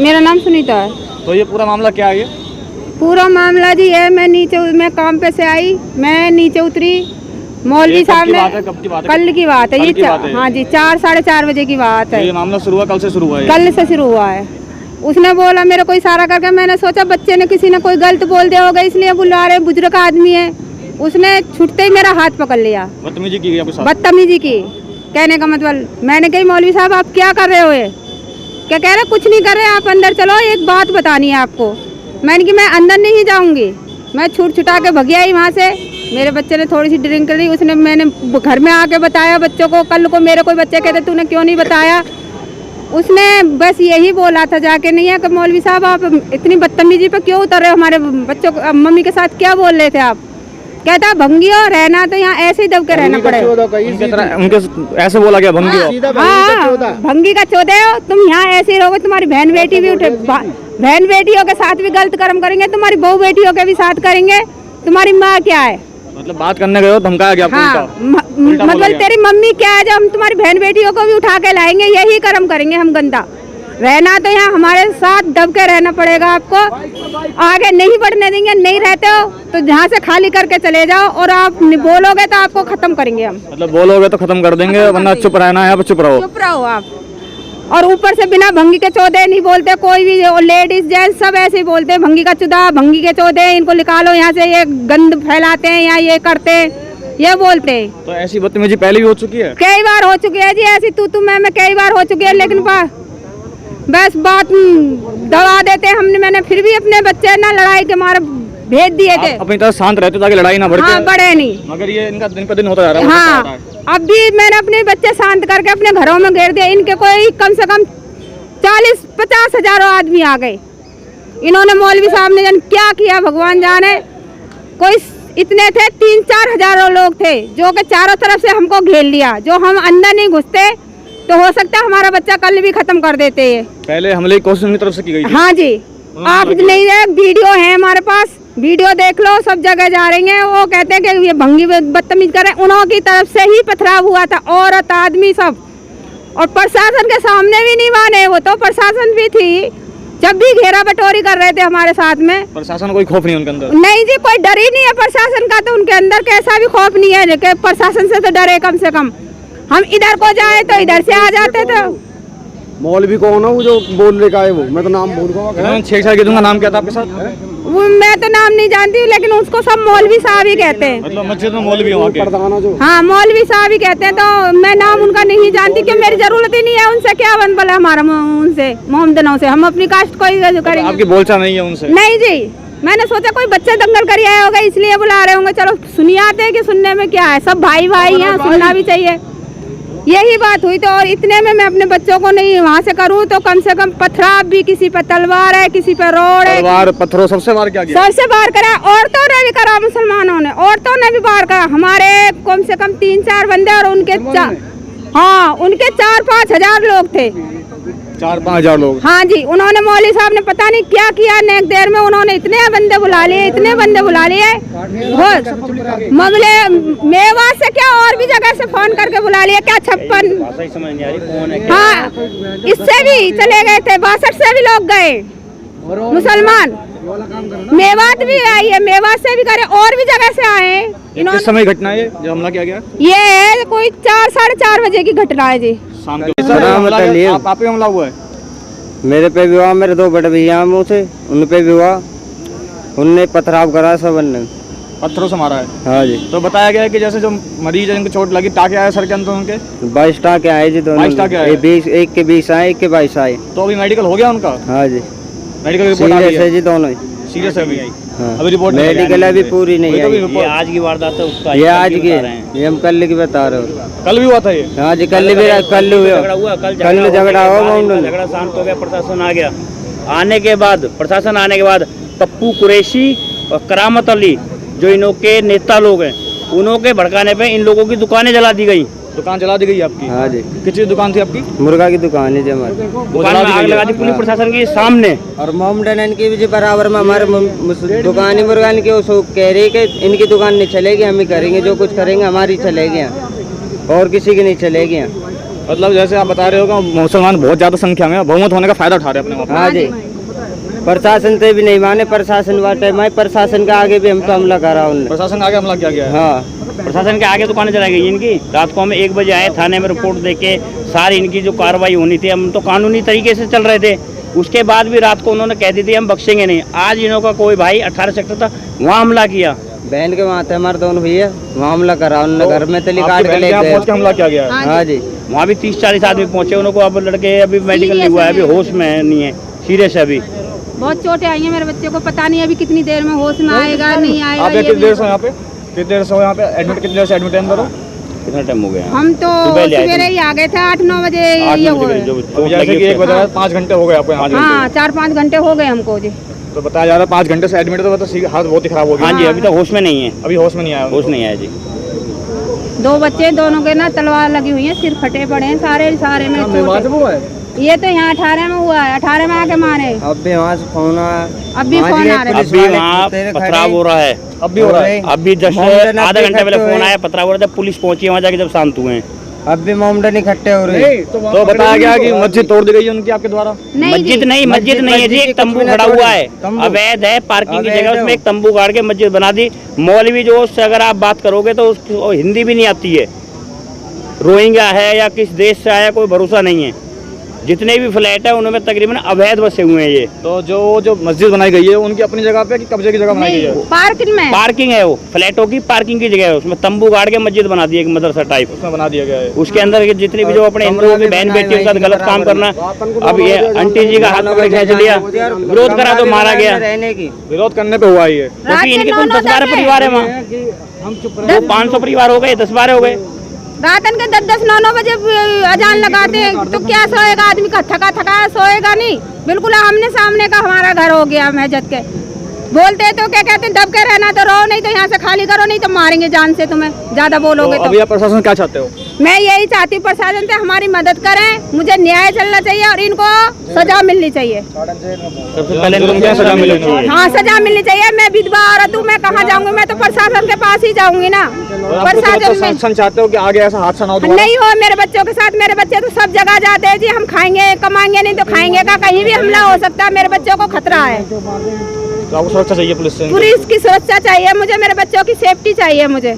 मेरा नाम सुनीता है। तो ये पूरा मामला क्या है? ये पूरा मामला जी है, मैं काम पे से आई, मैं नीचे उतरी, मौलवी साहब ने, कल की बात है ये, हाँ जी 4-4:30 बजे की बात है। ये मामला शुरू हुआ कल से शुरू हुआ है? कल से शुरू हुआ है। उसने बोला, मेरे को इशारा करके, मैंने सोचा बच्चे ने किसी ने कोई गलत बोल दिया होगा इसलिए बुला रहे, बुजुर्ग आदमी है। उसने छुटते ही मेरा हाथ पकड़ लिया, बदतमीजी की आपके साथ? बदतमीजी की, कहने का मतलब मैंने कही मौलवी साहब आप क्या कर रहे हो? ये क्या कह रहे? कुछ नहीं कर रहे, आप अंदर चलो, एक बात बतानी है आपको। मैंने कि मैं अंदर नहीं जाऊंगी, मैं छुटा के भग आई वहाँ से। मेरे बच्चे ने थोड़ी सी ड्रिंक करी, उसने, मैंने घर में आके बताया बच्चों को। कल को मेरे कोई बच्चे कहते तूने क्यों नहीं बताया? उसने बस यही बोला था जाके, नहीं है कि मौलवी साहब आप इतनी बदतमीजी पे क्यों उतर रहे हो, हमारे बच्चों को, मम्मी के साथ क्या बोल रहे थे आप? कहता भंगी हो, रहना तो यहाँ ऐसे ही दब के रहना पड़ेगा। उनके ऐसे बोला क्या? भंगी हो? हाँ, भंगी का चौदह हो तुम, यहाँ ऐसे ही रहोगे, तुम्हारी बहन बेटी भी उठे, बहन बेटियों के साथ भी गलत कर्म करेंगे, तुम्हारी बहू बेटियों के भी साथ करेंगे। तुम्हारी माँ क्या है? मतलब बात करने गए हो, धमकाया गया? हाँ, मतलब तेरी मम्मी क्या है जो हम तुम्हारी बहन बेटियों को भी उठा के लाएंगे, यही कर्म करेंगे हम गंदा। रहना तो यहाँ हमारे साथ दब के रहना पड़ेगा आपको, आगे नहीं बढ़ने देंगे। नहीं रहते हो तो जहाँ से खाली करके चले जाओ, और आप बोलोगे तो आपको खत्म करेंगे हम। मतलब बोलोगे तो खत्म कर देंगे, वरना चुप रहना है, चुप रहो। चुप रहो आप। और ऊपर से बिना भंगी के चौदह नहीं बोलते कोई भी, लेडीज जेंट्स सब ऐसे ही बोलते हैं, भंगी का चुदा, भंगी के चौदह, इनको निकालो यहाँ से, ये गंद फैलाते हैं, यहाँ ये करते हैं, ये बोलते हैं। तो ऐसी बदतमीजी पहले भी हो चुकी है? कई बार हो चुकी है जी, ऐसी तू मैं कई बार हो चुकी है, लेकिन बस बात दबा देते हमने। मैंने फिर भी अपने बच्चे ना लड़ाई के मारे भेज दिए थे। अपनी तरह शांत रहते ताकि लड़ाई ना बढ़े। हाँ, बढ़े नहीं, मगर ये इनका दिन पर दिन होता जा रहा है। हाँ, अब भी मैंने अपने बच्चे शांत करके अपने घरों में घेर दिया। इनके कोई कम से कम 40-50 हजारों आदमी आ गए। इन्होंने मौलवी साहब ने जन क्या किया भगवान जाने। कोई इतने थे 3-4 हजारों लोग थे जो कि चारों तरफ से हमको घेर लिया। जो हम अंदर नहीं घुसते तो हो सकता है हमारा बच्चा कल भी खत्म कर देते हैं। पहले हमले की कोशिश उनकी तरफ से की गई थी? हाँ जी, आप नहीं देख, वीडियो है हमारे पास, वीडियो देख लो, सब जगह जा रही हैं। वो कहते हैं कि ये भंगी बदतमीज कर रहे हैं, उन्होंने तरफ से ही पथराव हुआ था, औरत आदमी सब। और प्रशासन के सामने भी नहीं माने, वो तो प्रशासन भी थी जब भी घेरा बटोरी कर रहे थे हमारे साथ में। प्रशासन कोई खौफ नहीं उनके अंदर? नहीं जी, कोई डर ही नहीं है प्रशासन का, तो उनके अंदर कैसा भी खौफ नहीं है कि प्रशासन से तो डरे। कम से कम हम इधर को जाए तो इधर से आ जाते थे। मौलवी कौन है वो जो बोलने का है? वो मैं तो नाम भूल गया। 6 साल के दूंगा। नाम क्या था आपके साथ? वो मैं तो नाम नहीं जानती, लेकिन उसको सब मौलवी साहब ही कहते हैं। मतलब मस्जिद में मौलवी वहाँ के? हाँ, मौलवी साहब ही कहते हैं। तो मैं नाम उनका नहीं जानती, क्यों मेरी जरूरत ही नहीं है उनसे। क्या बन बोला हमारा उनसे, मोहम्मदनों से? हम अपनी कास्ट को ही करेंगे। आपकी बोलचाल नहीं है उनसे? नहीं जी, मैंने सोचा कोई बच्चे दंगल कर आए होगा इसलिए बुला रहे होंगे। चलो सुनिए, आते हैं कि सुनने में क्या है, सब भाई भाई हैं, सुनना भी चाहिए। यही बात हुई। तो और इतने में मैं अपने बच्चों को नहीं वहाँ से करूँ तो कम से कम पथराव भी, किसी पे तलवार है, किसी पे रोड है, तलवार पत्थरों सबसे बार क्या किया? सबसे बार करा। औरतों ने भी करा, मुसलमानों ने, औरतों ने भी बार करा। हमारे कम से कम 3-4 बंदे, और उनके हाँ, उनके 4-5 हजार लोग थे। 4-5 हजार लोग? हाँ जी, उन्होंने मौलवी साहब ने पता नहीं क्या किया। नेक देर में उन्होंने इतने बंदे बुला लिए, इतने बंदे बुला लिए, ममले मेवात से क्या और भी जगह से फोन करके बुला लिया। क्या 56, हाँ, इससे भी चले गए थे, 62 से भी लोग गए मुसलमान। मेवात भी आई है, मेवात से भी करे, और भी जगह से आए। किस समय घटना है जो हमला किया गया? ये है कोई 4-4:30 बजे की घटना है जी, शाम के। आप पे हमला हुआ है? मेरे पे भी हुआ, मेरे 2 बड़े भैया मुँह थे, उन पे भी हुआ। उनने पथराव करा, सब ने पत्थरों से मारा है? हाँ जी। तो बताया गया है कि जैसे जो मरीज है जिनको चोट लगी, टाके आए सर के अंदर उनके? 22 टाके आए जी, दोनों। 22 टाके आए? 1 के 20 आए, 1 के 22 आए। तो अभी मेडिकल हो गया उनका? हाँ जी, मेडिकल रिपोर्ट आ गई है जी, दोनों सीरियस है अभी? हाँ। अभी रिपोर्ट मेडिकल अभी पूरी नहीं आई। ये आज की वारदात है उसका, ये आज की, ये हम कल की बता रहे हो। कल भी हुआ था ये? हाँ जी, कल हुआ, कल झगड़ा हुआ, झगड़ा शांत हो गया, प्रशासन आ गया। आने के बाद, प्रशासन आने के बाद पप्पू कुरैशी और करामत अली जो इनों के नेता लोग हैं, उन्हों के भड़काने पे इन लोगों की दुकानें जला दी गई। दुकान जला दी गई आपकी? हाँ जी। किस चीज़ दुकान थी आपकी? मुर्गा की दुकान है जी हमारी, दुकान में आग लगा दी पुलिस प्रशासन के सामने। और मोमडन की भी बराबर में हमारे दुकान ही मुर्गा की, वो कह रही कि इनकी दुकान नहीं चलेगी, हम ही करेंगे, जो कुछ करेंगे हमारी चलेगी, और किसी की नहीं चलेगी। मतलब जैसे आप बता रहे हो कि मुसलमान बहुत ज़्यादा संख्या में बहुमत होने का फायदा उठा रहे हैं अपने वहाँ हाँ जी, प्रशासन से भी नहीं माने, प्रशासन वाटे मैं प्रशासन का आगे भी हम पे हमला करा उनने। पर। प्रशासन आगे हमला किया गया है। हाँ, प्रशासन के आगे दुकानें चलाई गई इनकी। रात को हम 1 बजे आए, थाने में रिपोर्ट देके सारी इनकी जो कार्रवाई होनी थी, हम तो कानूनी तरीके से चल रहे थे। उसके बाद भी रात को उन्होंने कह दी थी हम बख्शेंगे नहीं। आज इन्हों का कोई भाई 18 सेक्टर था, वहाँ हमला किया। बहन के वहाँ थे हमारे दोनों भैया, वहाँ हमला करा उन्होंने, घर में तली आपकी काट के बहन ले के यहाँ गए। पहुँच के हमला किया गया है। हाँ जी, वहाँ भी 30-40 आदमी पहुंचे, उनको अब लड़के अभी मेडिकल नहीं हुआ है, अभी होश में नहीं है, सीरियस है अभी। बहुत चोटें आई हैं मेरे बच्चे को, पता नहीं अभी कितनी देर में होश में आएगा नहीं आएगा। आप ये कितनी भी- देर से यहाँ पे, कितनी देर से हो यहाँ पे एडमिट, कितनी देर से एडमिट है अंदर हो? कितना टाइम हो गया? हम तो सुबह ले आए थे। सवेरे ही आ गए थे, 8-9 बजे 8 ये बजे हुए। जो अभी चोट जैसे लगी कि 1 उसमें। बजे 5 घंटे हो गए आपको यहाँ। हाँ 4-5 घंटे हो गए हमको जी। तो बताया जा रहा है 5 घंटे से एडमिट, तो हालत बहुत ही खराब हो गई। हाँ जी, अभी तक होश में नहीं है, अभी होश में नहीं आया। होश नहीं आया जी। 2 बच्चे, दोनों के ना तलवार लगी हुई है, सिर फटे पड़े हैं सारे में चोटें। ये तो यहाँ 18 में हुआ है, 18 में आके मारे। अब भी वहाँ से फोन आया, अब भी वहाँ फोन जी आ रहे हैं। पुलिस अभी वाले वहाँ तेरे खड़े पथराव हो रहा है, अब भी हो रहा है। अब भी जस्ट मोमडन आधा घंटे पहले इकट्ठे फोन हुए। आया, पथराव हो रहा था, पुलिस पहुंची है वहाँ जाके जब शांत हुए हैं। अब भी मोमडन इकट्ठे हो रहे हैं। तो बताया गया कि मस्जिद तोड़ दी गई है उनकी आपके द्वारा। नहीं जी, मस्जिद नहीं है जी, एक तंबू खड़ा हुआ है, अवैध है, पार्किंग की जगह उसमें एक तंबू गाड़ के मस्जिद बना दी। मौलवी जो उससे अगर आप बात करोगे तो उसको हिंदी भी नहीं आती है, रोहिंग्या है या किस देश से आया कोई भरोसा नहीं है। जितने भी फ्लैट है उनमें तकरीबन अवैध बसे हुए हैं। ये तो जो मस्जिद बनाई गई है उनकी अपनी जगह पे कि कब्जे की जगह बनाई गई है? नहीं पार्किंग में। पार्किंग है, वो फ्लैटों की पार्किंग की जगह है, उसमें तंबू गाड़ के मस्जिद बना दी, एक मदरसा टाइप उसमें बना दिया गया है। उसके अंदर के जितने भी जो अपने हिंदुओं की बहन बेटियों के साथ गलत काम करना। अब ये आंटी जी का हाथ पकड़ खींच लिया, विरोध करा तो मारा गया। रहने की विरोध करने पे हुआ ही है। क्योंकि इनके कुल 10-12 परिवार है वहाँ, 500 परिवार हो गए, 10-12 हो गए। रात के 10-10, 9-9 बजे अजान लगाते हैं, तो क्या सोएगा आदमी का, थका सोएगा नहीं। बिल्कुल आमने सामने का हमारा घर हो गया मस्जिद के। बोलते तो क्या कहते हैं, दब के रहना तो रहो, नहीं तो यहाँ से खाली करो, नहीं तो मारेंगे जान से तुम्हें, ज्यादा बोलोगे तो तो। अभी आप प्रशासन क्या चाहते हो? मैं यही चाहती हूँ प्रशासन से हमारी मदद करें, मुझे न्याय चलना चाहिए और इनको सजा मिलनी चाहिए। सबसे पहले इनको क्या सजा मिलनी चाहिए? हाँ सजा मिलनी चाहिए। मैं विधवा औरत हूँ, मैं कहाँ जाऊंगी, मैं तो प्रशासन के पास ही जाऊंगी ना। प्रशासन चाहते हो कि आगे ऐसा हादसा ना हो दोबारा? नहीं हो मेरे बच्चों के साथ, मेरे बच्चे तो सब जगह जाते हैं जी। हम खाएंगे कमाएंगे, नहीं तो खाएंगे का, कहीं भी हमला हो सकता है, मेरे बच्चों को खतरा है। तो आपको सुरक्षा चाहिए पुलिस से? पुलिस की सुरक्षा चाहिए मुझे, मेरे बच्चों की सेफ्टी चाहिए मुझे।